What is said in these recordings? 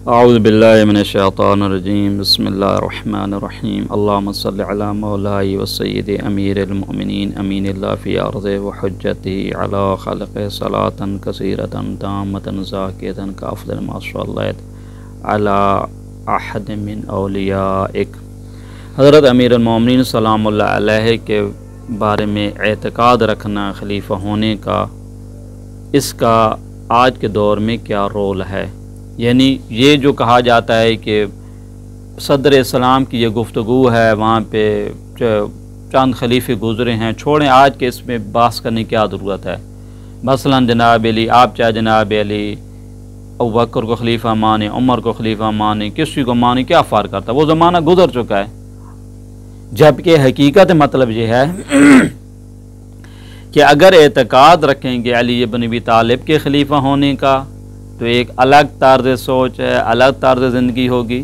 اعوذ باللہ من الشیطان الرجیم بسم اللہ الرحمن الرحیم اللہم صلی علی مولائی و سید امیر المؤمنین امین اللہ فی ارض و حجتی علی خلق صلاة کثیرة تامة زاکیة کافضل ما صلیت علی احد من اولیائک۔ حضرت امیر المؤمنین سلام اللہ علیہ کے بارے میں اعتقاد رکھنا خلیفہ ہونے کا، اس کا آج کے دور میں کیا رول ہے؟ یعنی یہ جو کہا جاتا ہے کہ صدر اسلام کی یہ گفتگو ہے، وہاں پہ چند خلیفے گزرے ہیں، چھوڑیں آج کے اس میں بحث کرنے کی کیا ضرورت ہے۔ مثلا جناب علی، آپ چاہے جناب علی ابوبکر کو خلیفہ مانیں، عمر کو خلیفہ مانیں، کسی کو مانیں، کیا فرق کرتا ہے؟ وہ زمانہ گزر چکا ہے۔ جبکہ حقیقت مطلب یہ ہے کہ اگر اعتقاد رکھیں گے علی بن ابی طالب کے خلیفہ ہونے کا تو ایک الگ طرز سوچ ہے، الگ طرز زندگی ہوگی،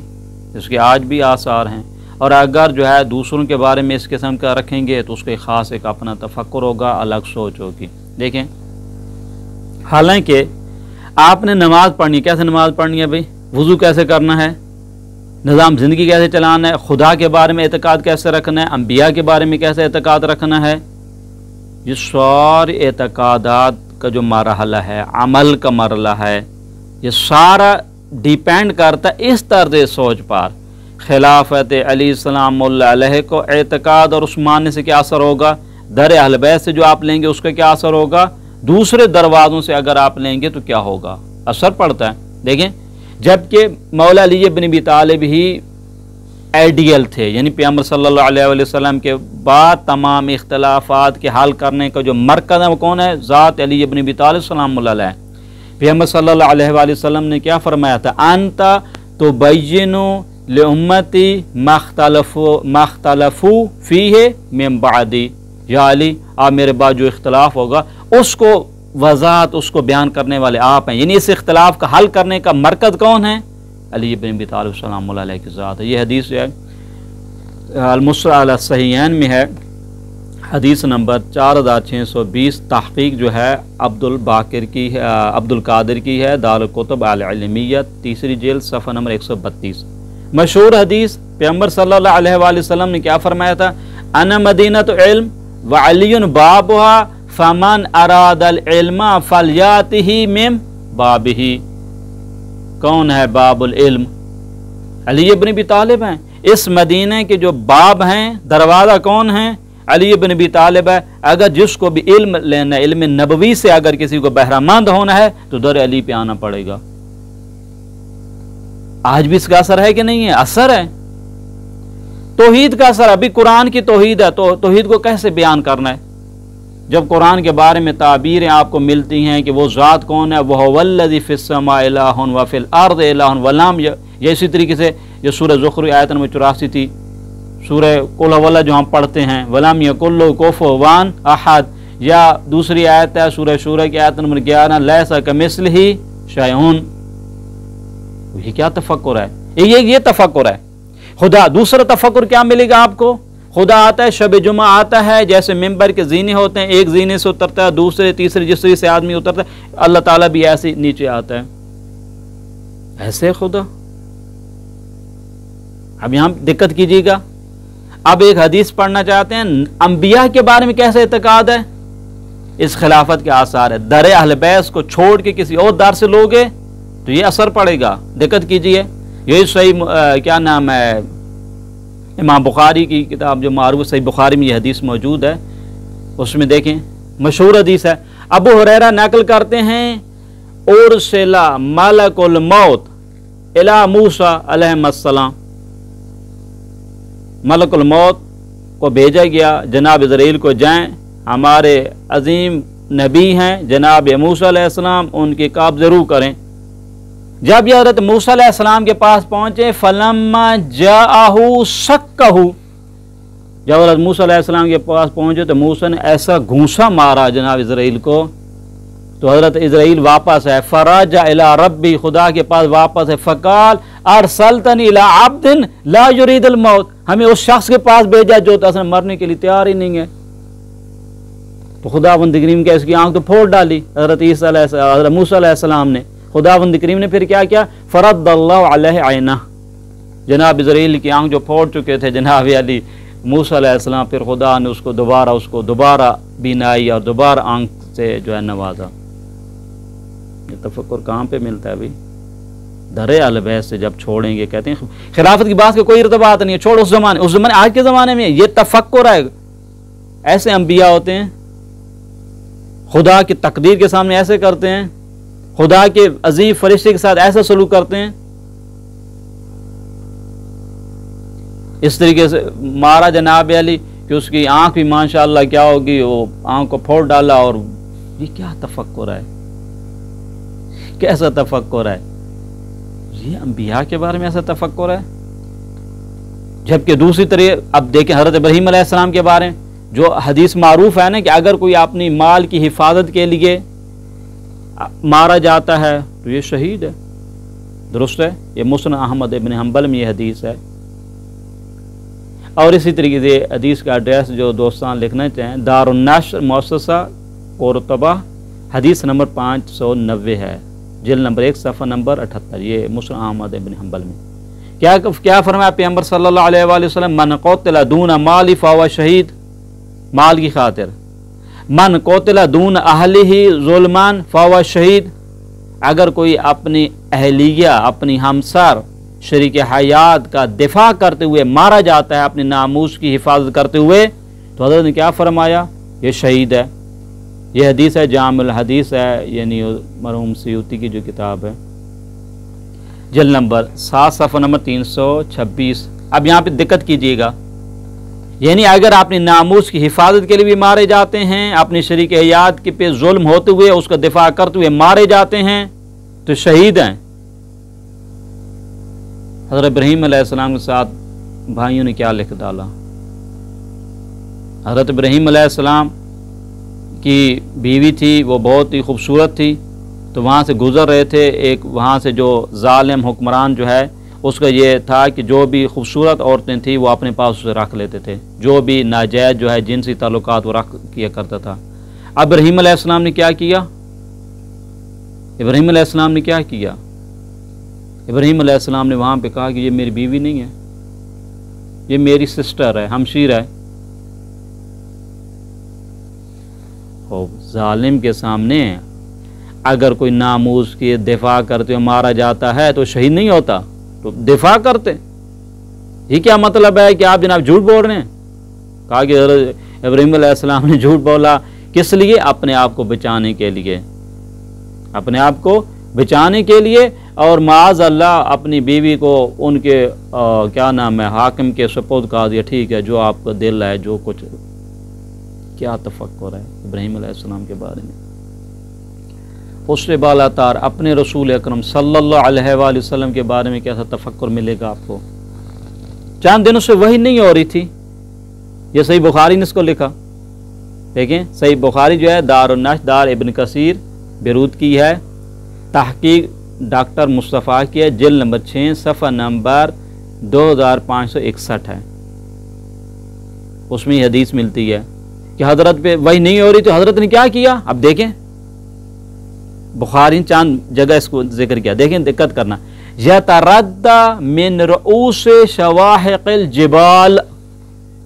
اس کے آج بھی آثار ہیں۔ اور اگر جو ہے دوسروں کے بارے میں اس قسم کا رکھیں گے تو اس کے خاص ایک اپنا تفکر ہوگا، الگ سوچ ہوگی۔ دیکھیں، حالانکہ آپ نے نماز پڑھنی، کیسے نماز پڑھنی ہے بھائی؟ وضو کیسے کرنا ہے؟ نظام زندگی کیسے چلانا ہے؟ خدا کے بارے میں اعتقاد کیسے رکھنا ہے؟ انبیاء کے بارے میں کیسے اعتقاد رکھنا ہے؟ یہ سارے اعتقادات کا جو مرحلہ ہے، عمل کا مرحلہ ہے، یہ سارا ڈیپینڈ کرتا ہے اس طرز سوچ پر۔ خلافت علی السلام اللہ علیہ کو اعتقاد اور اس ماننے سے کیا اثر ہوگا؟ در اہل بیت سے جو آپ لیں گے اس کا کیا اثر ہوگا؟ دوسرے دروازوں سے اگر آپ لیں گے تو کیا ہوگا؟ اثر پڑتا ہے۔ دیکھیں، جبکہ مولا علی بن ابی طالب ہی آئیڈیل تھے، یعنی پیغمبر صلی اللہ علیہ وسلم کے بعد تمام اختلافات کے حل کرنے کا جو مرکز ہے وہ کون ہے؟ ذات علی بن ابی طالب سلام اللہ علیہ۔ پیغمبر صلی اللہ علیہ وآلہ وسلم نے کیا فرمایا تھا؟ انت تبین لامتی ما اختلفوا فیہ من بعدی، یا علی آپ میرے بعد جو اختلاف ہوگا اس کو وضاحت، اس کو بیان کرنے والے آپ ہیں۔ یعنی اس اختلاف کا حل کرنے کا مرکز کون ہے؟ علی بن ابی طالب سلام اللہ علیہ کی ذات ہے۔ یہ حدیث جو ہے المسند علی الصحیحین میں ہے، حدیث نمبر 4620، تحقیق جو ہے عبد القادر کی ہے، دارالکتب العلمیہ، تیسری جلد، صفحہ نمبر 132۔ مشہور حدیث، پیغمبر صلی اللہ علیہ وآلہ وسلم نے کیا فرمایا تھا؟ انا مدینۃ علم وعلی بابها فمن اراد العلم فلیاتہ من بابہ۔ کون ہے باب العلم؟ علی بن ابی طالب ہیں۔ اس مدینہ کے جو باب ہیں، دروازہ کون ہیں؟ علی بن ابی طالب ہے۔ اگر جس کو بھی علم لینا ہے، علم نبوی سے اگر کسی کو بہرہ مند ہونا ہے تو در علی پہ آنا پڑے گا۔ آج بھی اس کا اثر ہے کہ نہیں ہے؟ اثر ہے۔ توحید کا اثر، ابھی قرآن کی توحید ہے تو توحید کو کیسے بیان کرنا ہے؟ جب قرآن کے بارے میں تعبیریں آپ کو ملتی ہیں کہ وہ ذات کون ہے، وَهُوَ الَّذِي فِي السَّمَاءِ إِلَٰهٌ وَفِي الْأَرْضِ إِلَٰهٌ وَلَمْ، یہ اسی طریقے سے یہ سورہ زخرف آیت نمبر 84 تھی، سورہ قل هو اللہ جو ہم پڑھتے ہیں، وَلَمْ يَكُن لَهُ كُفُوًا أَحَدٌ، یا دوسری آیت ہے سورہ شورى کی آیت نمبر 11، لَيْسَ كَمِثْلِهِ شَيْءٌ۔ یہ کیا تفکر ہے؟ یہ تفکر ہے۔ خدا، دوسرا تفکر کیا ملے گا آپ کو؟ خدا آتا ہے، شب جمعہ آتا ہے، جیسے ممبر کے زینے ہوتے ہیں، ایک زینے سے اترتا ہے، دوسرے تیسرے جس سے آدمی اترتا ہے، اللہ تعالیٰ بھی ایسے نیچے آتا ہے۔ ایسے خدا۔ اب یہاں دقت کیجیے گا، اب ایک حدیث پڑھنا چاہتے ہیں، انبیاء کے بارے میں کیسے اعتقاد ہے؟ اس خلافت کے آثار ہے۔ در اہل بیت کو چھوڑ کے کسی اور در سے لوگے تو یہ اثر پڑے گا۔ دقت کیجیے، یہی صحیح کیا نام ہے، امام بخاری کی کتاب جو معروف صحیح بخاری میں یہ حدیث موجود ہے، اس میں دیکھیں مشہور حدیث ہے۔ ابو ہریرہ نقل کرتے ہیں، ارسل ملک الموت الی موسیٰ علیہ السلام، ملک الموت کو بھیجا گیا جناب اسرائیل کو، جائیں ہمارے عظیم نبی ہیں جناب موسیٰ علیہ السلام، ان کی قبض ضرور کریں۔ جب یہ حضرت موسیٰ علیہ السلام کے پاس پہنچے، فلما جاءہ سکہ، جب حضرت موسیٰ علیہ السلام کے پاس پہنچے تو موسیٰ نے ایسا گھونسا مارا جناب اسرائیل کو، تو حضرت اسرائیل واپس ہے، فرجع الی ربی، خدا کے پاس واپس ہے، فقال ارسلتنی الی عبد لا یرید الموت، ہمیں اس شخص کے پاس بھیجا جو اصلا مرنے کے لیے تیار ہی نہیں ہے۔ تو خداوند کریم کے اس کی آنکھ تو پھوڑ ڈالی حضرت موسیٰ علیہ السلام نے۔ خداوند کریم نے پھر کیا کیا؟ फरद्दल्लाहु अलैहि ऐना, जनाब इज़राइल की आंख जो फोड़ चुके थे जनाब अली मूसा अलैहिस्सलाम, फिर खुदा ने उसको दोबारा बीनाई और दोबारा आंख से जो है नवाजा। ये तफक्कुर कहाँ पे मिलता है भाई? दरे अलबैत से जब छोड़ेंगे, कहते हैं खिलाफत की बात का कोई इर्तिबात नहीं है, छोड़ उस जमाने आज के ज़माने में ये तफक्कुर है। ऐसे अंबिया होते हैं, खुदा की तकदीर के सामने ऐसे करते हैं, खुदा के अजीम फरिश्ते के साथ ऐसा सलूक करते हैं। इस तरीके से मारा जनाब अली कि उसकी आंख भी माशाअल्लाह क्या होगी, वो आंख को फोड़ डाला। और ये क्या तफक्कुर है, कैसा तफक्कुर है? ये अंबिया के बारे में ऐसा तफक्कुर है। जबकि दूसरी तरह अब देखें हज़रत इब्राहीम अलैहिस्सलाम के बारे में जो हदीस मारूफ है ना कि अगर कोई अपनी माल की हिफाजत के लिए मारा जाता है तो ये शहीद है। दुरुस्त है, ये मुस्नद अहमद इब्न हंबल में ये हदीस है। और इसी तरीके से हदीस का एड्रेस जो दोस्तान लिखना चाहें, दारुन नश्र मुअस्ससा कुरतबा, हदीस नंबर 590 है, जिल्द नंबर 1 सफ़ा नंबर 78, ये मुस्नद अहमद इब्न हंबल में। क्या फरमाया पैगंबर सल्लल्लाहु अलैहि वसल्लम, मन क़ुतिला दून माली फ़हुव शहीद, माल की खातिर। मन क़ुतिला दून अहलिही ज़ुल्मान फ़हुव शहीद, अगर कोई अपनी अहलिया, अपनी हमसर, शरीक हयात का दिफा करते हुए मारा जाता है, अपने नामूस की हिफाजत करते हुए, तो हज़रत ने क्या फरमाया, ये शहीद है। ये हदीस है, जामिल हदीस है, यानी मरहूम सयूती की जो किताब है, जिल्द नंबर 7 सफ़ा नंबर 326। अब यहाँ पे दिक्कत कीजिएगा, यानी अगर अपनी नामूस की हिफाजत के लिए भी मारे जाते हैं, अपनी शरीक हयात के पे जुल्म होते हुए उसका दिफा करते हुए मारे जाते हैं तो शहीद हैं। हज़रत इब्राहीम अलैहिस्सलाम के साथ भाइयों ने क्या लिख डाला। हज़रत इब्राहीम अलैहिस्सलाम की बीवी थी, वो बहुत ही खूबसूरत थी, तो वहाँ से गुज़र रहे थे, एक वहाँ से जो जालिम हुक्मरान जो है उसका ये था कि जो भी खूबसूरत औरतें थी वो अपने पास उसे रख लेते थे, जो भी नाजायज़ जो है जिनसी ताल्लुकात वो रख किया करता था। अब इब्राहीम अलैहिस्सलाम ने क्या किया, इब्राहीम अलैहिस्सलाम ने क्या किया, इब्राहीम अलैहिस्सलाम ने वहाँ पे कहा कि ये मेरी बीवी नहीं है, ये मेरी सिस्टर है, हमशीर है। जालिम के सामने अगर कोई नामूस के दिफा करते हुए मारा जाता है तो शहीद नहीं होता, तो दिफा करते। ये क्या मतलब है कि आप जनाब झूठ बोल रहे हैं? कहा कि इब्राहीम अलैहिस्सलाम ने झूठ बोला, किस लिए? अपने आप को बचाने के लिए, अपने आप को बचाने के लिए। और माज़ अल्लाह अपनी बीवी को उनके क्या नाम है हाकिम के सुपुर्द कर दिया, ठीक है जो आपका दिल है जो कुछ। क्या तफक्कुर है इब्राहीम अलैहिस्सलाम के बारे में। उससे बालातार अपने रसूल अकरम सल्लल्लाहु अलैहि वसल्लम के बारे में कैसा तफक्कुर मिलेगा आपको। चंद दिनों से वही नहीं हो रही थी, ये सही बुखारी ने इसको लिखा। देखें सही बुखारी जो है दारुन नश्र दार इब्न कसीर बेरूत की है, तहकीक डॉक्टर मुस्तफ़ा की है, जिल्द नंबर 6 सफ़ा नंबर 2561 है। उसमें ये हदीस मिलती है कि हजरत पे वही नहीं हो रही तो हजरत ने क्या किया। अब देखें बुखारी चांद जगह इसको जिक्र किया, देखें दिक्कत करना। यतरद्दा मिन रुऊस शवाहिक़िल जिबाल,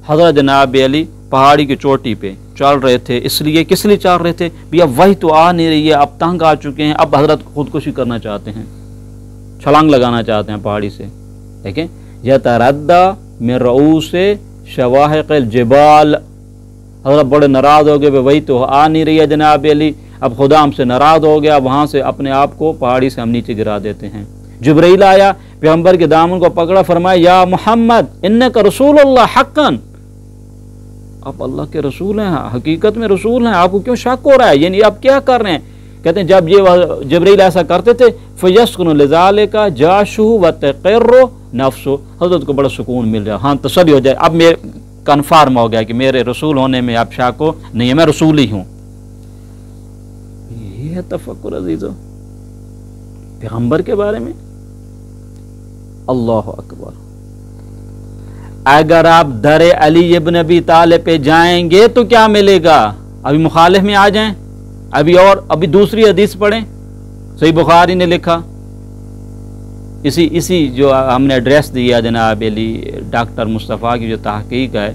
हजरत जनाब अली पहाड़ी की चोटी पे चल रहे थे, इसलिए किस लिए चल रहे थे भैया, वही तो आ नहीं रही है, अब तंग आ चुके हैं, अब हजरत खुदकुशी करना चाहते हैं, छलांग लगाना चाहते हैं पहाड़ी से। देखें यतरद्दा मिन रुऊस शवाहिक़िल जिबाल, हजरत बड़े नाराज हो गए, वही तो आ नहीं रही है जनाब अली, अब खुदा हमसे नाराज हो गया, वहां से अपने आप को पहाड़ी से हम नीचे गिरा देते हैं। जिब्रील आया, पैगंबर के दामन को पकड़ा, फरमाया या मोहम्मद इन्नका रसूलुल्लाह हक़्क़न, आप अल्लाह के रसूल हैं, हकीकत में रसूल हैं, आपको क्यों शक हो रहा है, यानी आप क्या कर रहे हैं। कहते हैं जब ये जिब्रील ऐसा करते थे फयस्कुनु लिज़ालिका जाशु व तक़र्रु नफ्सु, हजरत को बड़ा सुकून मिल जाए, हाँ तसल्ली हो जाए, अब मेरे कन्फर्म हो गया कि मेरे रसूल होने में अब शक हो नहीं है, मैं रसूल ही हूँ। ये है तफक्कुर अजीजो पैगंबर के बारे में। अल्लाह अकबर। अगर आप दर अली इब्न अबी तालिब पे जाएंगे तो क्या मिलेगा, अभी मुखालिफ में आ जाएं, अभी दूसरी हदीस पढ़ें, सही बुखारी ने लिखा اسی جو ہم نے ایڈریس دیا جناب علی ڈاکٹر مصطفیٰ کی جو تحقیق ہے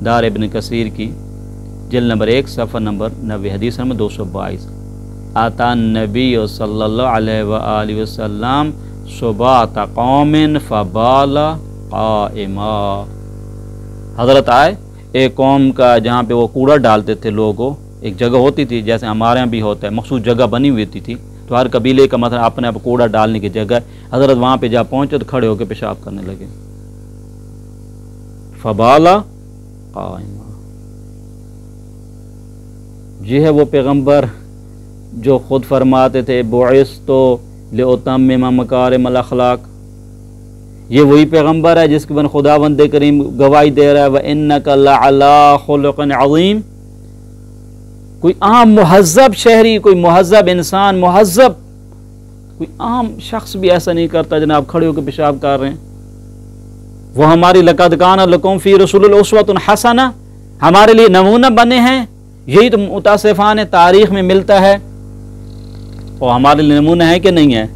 دار ابن کثیر کی، جلد نمبر 1 صفحہ نمبر 90 حدیث نمبر 222، آتا النبی صلی اللہ علیہ وآلہ وسلم صبات قوم فبال قائما، حضرت آئے ایک قوم کا جہاں پہ وہ کوڑا ڈالتے تھے لوگوں، ایک جگہ ہوتی تھی جیسے ہمارے یہاں بھی ہوتا ہے، مخصوص جگہ بنی ہوئی تھی تو ہر قبیلے کا مطلب اپنے آپ کوڑا ڈالنے کی جگہ، حضرت وہاں پہ جا پہنچے تو کھڑے ہو کے پیشاب کرنے لگے، فبال قائما۔ یہ ہے وہ پیغمبر جو خود فرماتے تھے بعثت لأتمم مکارم الاخلاق، یہ وہی پیغمبر ہے جس کے بن خداوند کریم گواہی دے رہا ہے وَإِنَّكَ لَعَلَىٰ خُلُقٍ عَظِيمٍ۔ کوئی عام مہذب شہری، کوئی مہذب انسان، مہذب کوئی عام شخص بھی ایسا نہیں کرتا جناب کھڑے ہو کے پیشاب کر رہے ہیں۔ وہ ہماری لَقَدْ كَانَ لَكُمْ فِي رَسُولِ الْأُسْوَةٌ حَسَنَةٌ، ہمارے لیے نمونہ بنے ہیں، یہی تو متاسفانہ تاریخ میں ملتا ہے۔ اور ہمارے لیے نمونہ ہے کہ نہیں ہے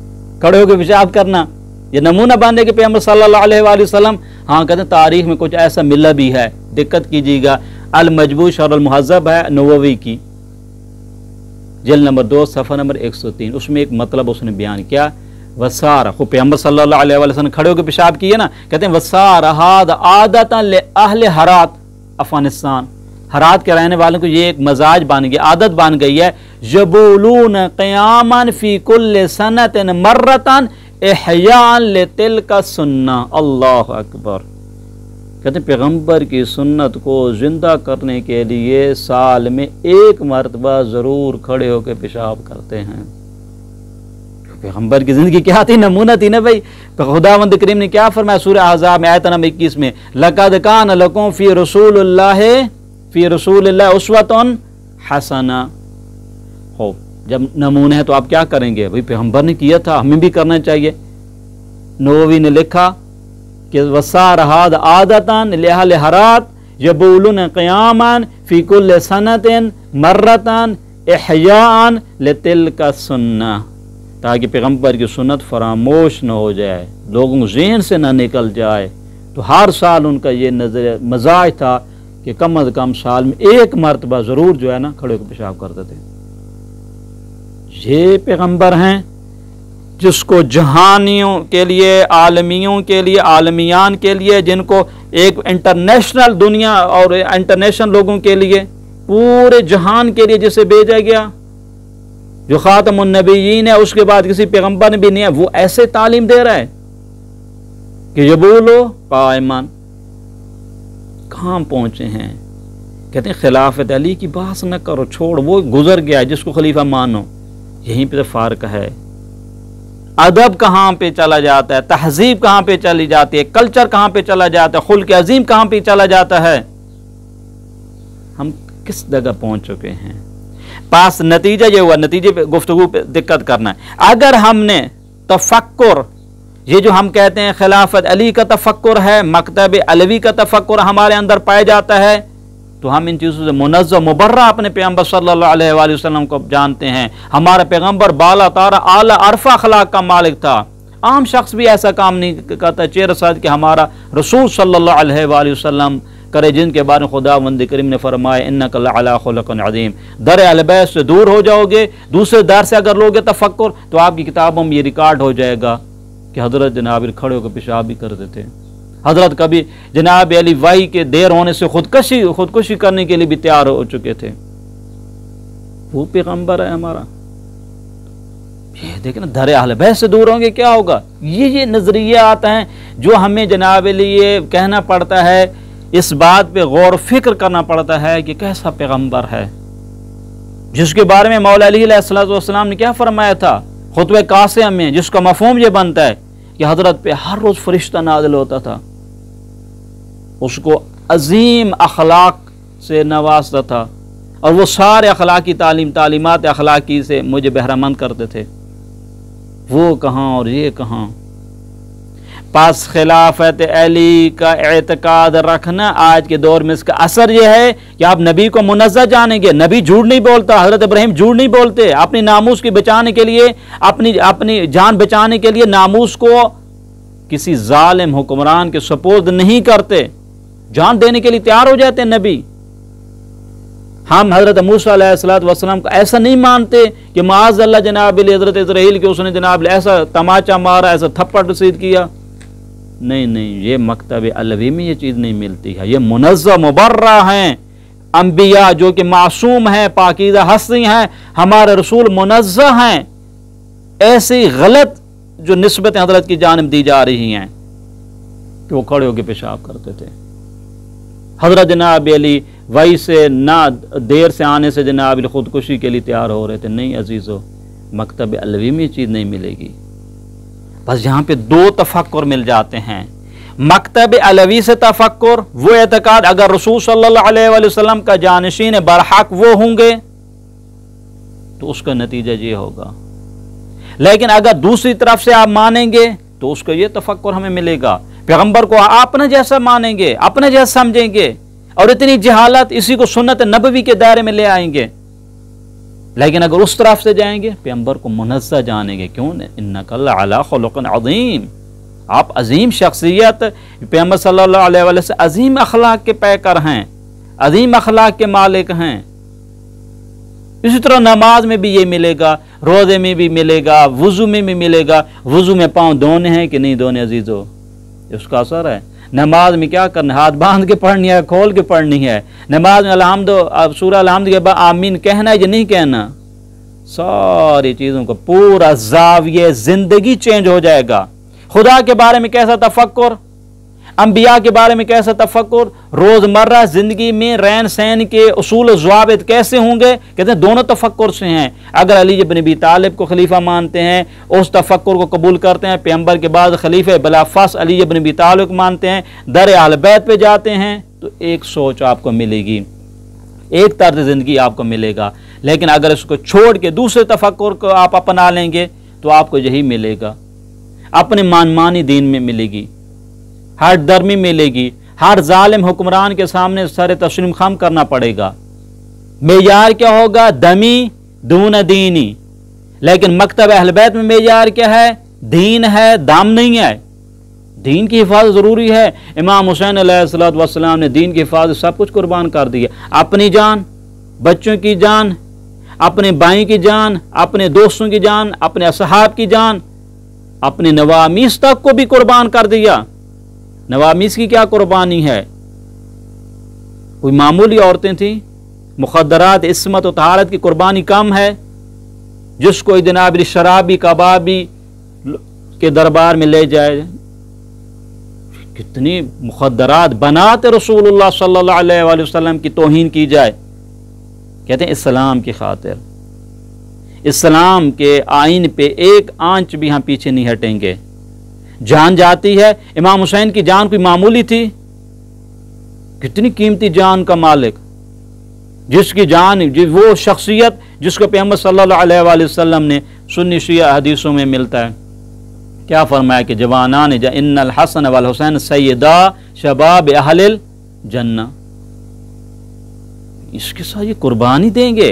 کھڑے ہو کے پیشاب کرنا؟ یہ نمونہ باندھے کہ پیغمبر صلی اللہ علیہ وآلہ وسلم، ہاں کہتے ہیں تاریخ میں کچھ ایسا ملا بھی ہے، دقت کیجیے گا، المجموع شرح المہذب ہے نووی کی، جلد نمبر 2 صفحہ نمبر 103، اس میں ایک مطلب اس نے بیان کیا، وسار خود پیغمبر صلی اللہ علیہ وآلہ وسلم کھڑے ہو کے پیشاب کیے نا، کہتے ہیں وسار ھذا عادۃ لأہل ہرات افغانستان، ہرات کے رہنے والوں کو یہ ایک مزاج بن گیا، عادت بن گئی ہے، یبولون قیاما فی کل سنۃ مرۃ احیاء لتلک السنہ، اللہ اکبر۔ کہتے ہیں پیغمبر کی سنت کو زندہ کرنے کے لیے سال میں ایک مرتبہ ضرور کھڑے ہو کے پیشاب کرتے ہیں۔ پیغمبر کی زندگی کیا تھی، نمونہ تھی نا بھائی۔ خداوند کریم نے کیا فرمایا سورہ احزاب میں آیت نمبر 21 میں، لَقَدْ كَانَ لَكُمْ فِي رَسُولِ اللَّهِ أُسْوَةٌ حَسَنَةٌ۔ ہو جب نمونہ ہے تو آپ کیا کریں گے بھائی، پیغمبر نے کیا تھا ہمیں بھی کرنا چاہیے۔ نووی نے لکھا کہ وَسَارَ هَذَا عَادَةً لِأَهْلِ هَرَاتٍ يَبُولُونَ قِيَامًا فِي كُلِّ سَنَةٍ مَرَّةً احیاء لتلک السنہ، تاکہ پیغمبر کی سنت فراموش نہ ہو جائے، لوگوں کو ذہن سے نہ نکل جائے۔ تو ہر سال ان کا یہ نظر مزاج تھا کہ کم از کم سال میں ایک مرتبہ ضرور جو ہے نا کھڑے ہو کے پیشاب کرتے تھے۔ یہ پیغمبر ہیں جس کو جہانیوں کے لیے، عالمیوں کے لیے، عالمیان کے لیے، جن کو ایک انٹرنیشنل دنیا اور انٹرنیشنل لوگوں کے لیے، پورے جہان کے لیے جسے بھیجا گیا، جو خاتم النبیین ہے، اس کے بعد کسی پیغمبر نے بھی نہیں ہے، وہ ایسے تعلیم دے رہا ہے کہ یبولو قائمان۔ کہاں پہنچے ہیں؟ کہتے ہیں خلافت علی کی بحث نہ کرو، چھوڑ، وہ گزر گیا، جس کو خلیفہ مانو۔ یہیں پہ فرق ہے، ادب کہاں پہ چلا جاتا ہے، تہذیب کہاں پہ چلی جاتی ہے، کلچر کہاں پہ چلا جاتا ہے، خلق عظیم کہاں پہ چلا جاتا ہے، ہم کس جگہ پہنچ چکے ہیں۔ پاس نتیجہ یہ ہوا، نتیجے پہ گفتگو پہ دقت کرنا ہے۔ اگر ہم نے تفکر، یہ جو ہم کہتے ہیں خلافت علی کا تفکر ہے، مکتب علوی کا تفکر ہمارے اندر پایا جاتا ہے، تو ہم ان چیزوں سے منزہ مبرہ اپنے پیغمبر صلی اللہ علیہ وآلہ وسلم کو جانتے ہیں۔ ہمارا پیغمبر بالا تارا اعلیٰ عرفہ اخلاق کا مالک تھا، عام شخص بھی ایسا کام نہیں کرتا چیر ساتھ کہ ہمارا رسول صلی اللہ علیہ وآلہ وسلم کرے، جن کے بارے میں خداوند کریم نے فرمایا انک لعلی خلق عظیم۔ در اہل بیت سے دور ہو جاؤ گے، دوسرے در سے اگر لوگے تفکر، تو آپ کی کتابوں میں یہ ریکارڈ ہو جائے گا کہ حضرت جناب کھڑے ہو کے پیشاب بھی کرتے تھے۔ حضرت کبھی جناب علی وحی کے دیر ہونے سے خودکشی کرنے کے لیے بھی تیار ہو چکے تھے۔ وہ پیغمبر ہے ہمارا۔ یہ دیکھیں نا، در اہل بیت سے دور ہوں گے کیا ہوگا؟ یہ نظریات ہیں جو ہمیں جناب علی یہ کہنا پڑتا ہے، اس بات پہ غور و فکر کرنا پڑتا ہے کہ کیسا پیغمبر ہے، جس کے بارے میں مولا علی علیہ السلام نے کیا فرمایا تھا خطبہ قاسم میں، جس کا مفہوم یہ بنتا ہے کہ حضرت پہ ہر روز فرشتہ نازل ہوتا تھا، اس کو عظیم اخلاق سے نوازتا تھا، اور وہ سارے اخلاقی تعلیمات اخلاقی سے مجھے بہرہ مند کرتے تھے۔ وہ کہاں اور یہ کہاں؟ پس خلافت علی کا اعتقاد رکھنا آج کے دور میں اس کا اثر یہ ہے کہ آپ نبی کو منزہ جانیں گے۔ نبی جھوٹ نہیں بولتا، حضرت ابراہیم جھوٹ نہیں بولتے، اپنی ناموس کی بچانے کے لیے، اپنی جان بچانے کے لیے ناموس کو किसी जालिम हुक्मरान के सपोर्ट नहीं करते, जान देने के लिए तैयार हो जाते हैं नबी। हम हजरत मूसा अलैहिस्सलाम को ऐसा नहीं मानते कि माज़ अल्लाह जनाब हजरत इस्राईल के उसने जनाब ऐसा तमाचा मारा, ऐसा थप्पड़ रसीद किया। नहीं नहीं, ये मकतब अलवी में ये चीज़ नहीं मिलती है। ये मुनज़्ज़ह मुबर्रा हैं अंबिया जो कि मासूम हैं, पाकीज़ा हस्ती हैं, हमारे रसूल मुनज़्ज़ह हैं। ऐसी गलत जो निस्बतें हजरत की जानिब दी जा रही हैं कि वो खड़े होकर पेशाब करते थे। हजरत जनाब अली वही से ना देर से आने से जनाब अली खुदकुशी के लिए तैयार हो रहे थे। नहीं अजीज़ो, मकतब अलवी में ये चीज़ नहीं मिलेगी। बस यहाँ पे दो तफक्कुर मिल जाते हैं। मकतब अलवी से तफक्कुर, वो एतकाद अगर रसूल सल्लल्लाहु अलैहि वसल्लम का जानशीन बरहक वो होंगे तो उसका नतीजा ये होगा। लेकिन अगर दूसरी तरफ से आप मानेंगे तो उसका ये तफक्कुर हमें मिलेगा, पैगंबर को अपने जैसा मानेंगे, अपने जैसा समझेंगे और इतनी जहालत इसी को सुन्नत नबवी के दायरे में ले आएंगे। लेकिन अगर उस तरफ से जाएंगे, पैगंबर को मुनज़्ज़ह जानेंगे। क्यों? इन्नका लअला खुलुक़िन अज़ीम, आप अजीम शख्सियत, पैगंबर सल्लल्लाहु अलैहि वसल्लम से अजीम अखलाक के पैकर हैं, अजीम अखलाक के मालिक हैं। इसी तरह नमाज में भी ये मिलेगा, रोजे में भी मिलेगा, वुजू में भी मिलेगा। वुजू में पाँव धोने हैं कि नहीं धोने अजीजो, उसका असर है। नमाज में क्या करना, हाथ बांध के पढ़नी है, खोल के पढ़नी है। नमाज में अल्हम्दुलिल्लाह सूरह अल्हम्द के बाद आमीन कहना है या नहीं कहना, सारी चीज़ों को पूरा ज़ाविये ज़िंदगी चेंज हो जाएगा। खुदा के बारे में कैसा तफक्कुर, अंबिया के बारे में कैसा तफक्कुर, रोज़मर्रा ज़िंदगी में रहन सहन के उसूल ज़वाबित कैसे होंगे। कहते हैं दोनों तफक्कुर से हैं। अगर अली इब्न अबी तालिब को खलीफा मानते हैं, उस तफक्कुर को कबूल करते हैं, पैगंबर के बाद खलीफे बिलाफस अली इब्न अबी तालिब को मानते हैं, दर अहल बैत पे जाते हैं, तो एक सोच आपको मिलेगी, एक तर्ज ज़िंदगी आपको मिलेगा। लेकिन अगर इसको छोड़ के दूसरे तफक्कुर को आप अपना लेंगे तो आपको यही मिलेगा। अपने मानमानी दीन में मिलेगी, हर दरमी मिलेगी, हर जालिम हुक्मरान के सामने सर तस्लीम खम करना पड़ेगा। मेयार क्या होगा, दमी दून दीनी। लेकिन मकतब अहल बैत में मेयार क्या है, दीन है, दाम नहीं है। दीन की हिफाजत ज़रूरी है। इमाम हुसैन अलैहिस्सलाम ने दीन की हिफाजत सब कुछ कुर्बान कर दिया, अपनी जान, बच्चों की जान, अपने भाई की जान, अपने दोस्तों की जान, अपने असहाब की जान, अपने नवामीस तक को भी कुर्बान कर दिया। नवामीस की क्या कुर्बानी है, कोई मामूली औरतें थी, मुखद्दरात इस्मत और तहारत की कुर्बानी कम है। जिसको जनाब शराबी कबाबी के दरबार में ले जाए, कितनी मुखद्दरात बनाते रसूलुल्लाह सल्लल्लाहु अलैहि वसल्लम की तौहीन की जाए। कहते हैं इस्लाम की खातिर, इस्लाम के आइन पे एक आंच भी हम पीछे नहीं हटेंगे। जान जाती है, इमाम हुसैन की जान कोई मामूली थी, कितनी कीमती जान का मालिक, जिसकी जान, वो शख्सियत जिसको पैगंबर सल्लल्लाहु अलैहि वसल्लम ने सुन्नी शिया हदीसों में मिलता है। क्या फरमाया कि जवानान इन्नल हसन वल हुसैन सैयदा शबाब अहलिल जन्ना, इसके साथ ये कुर्बानी देंगे।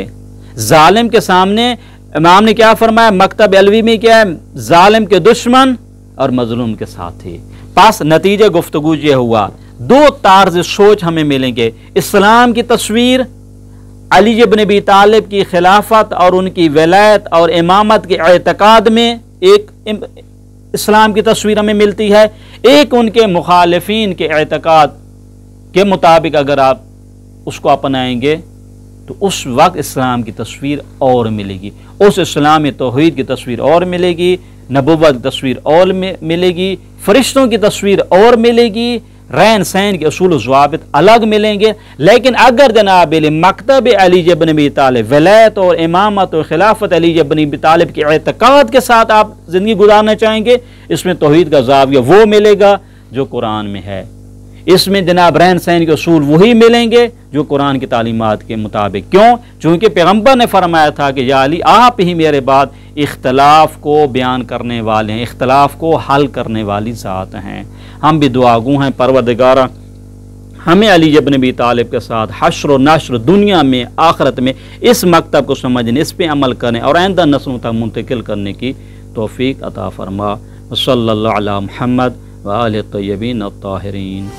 जालिम के सामने इमाम ने क्या फरमाया, मकतब अलवी में क्या है, जालिम के दुश्मन और मजलूम के साथी। पास नतीजे गुफ्तगू ये हुआ, दो तार्ज सोच हमें मिलेंगे। इस्लाम की तस्वीर, अली इब्न अबी तालिब की खिलाफत और उनकी वलायत और इमामत के एतकाद में एक इस्लाम की तस्वीर हमें मिलती है। एक उनके मुखालिफिन के एतकाद के मुताबिक अगर आप उसको अपनाएंगे तो उस वक्त इस्लाम की तस्वीर और मिलेगी, उस इस्लाम तौहीद की तस्वीर और मिलेगी, नबुव्वत की तस्वीर और मिलेगी, फरिश्तों की तस्वीर और मिलेगी, रहन सहन के असूल ज़वाबित अलग मिलेंगे। लेकिन अगर जनाब मकतब अली इब्न अबी तालिब, वलायत और इमामत और खिलाफत अली इब्न अबी तालिब के एतकाद के साथ आप ज़िंदगी गुजारना चाहेंगे, इसमें तौहीद का ज़ाविया वो मिलेगा जो कुरान में है। इसमें जनाब रहन सहन के असूल वही मिलेंगे जो कुरान की तालीमात के मुताबिक। क्यों? चूँकि पैगंबर ने फरमाया था कि या अली आप ही मेरे बाद इख्तलाफ को बयान करने वाले हैं, इख्तलाफ को हल करने वाली ज़ात हैं। हम भी दुआगू हैं, परवरदिगारा हमें अली इब्न अबी तालिब के साथ हश्र व नश्र दुनिया में आखिरत में इस मकतब को समझने, इस पे अमल करने और आइंदा नस्लों तक मुंतकिल करने की तौफीक अता फरमा। सल्लल्लाहु अला मुहम्मद و आल तय्यबीन अत्ताहिरीन।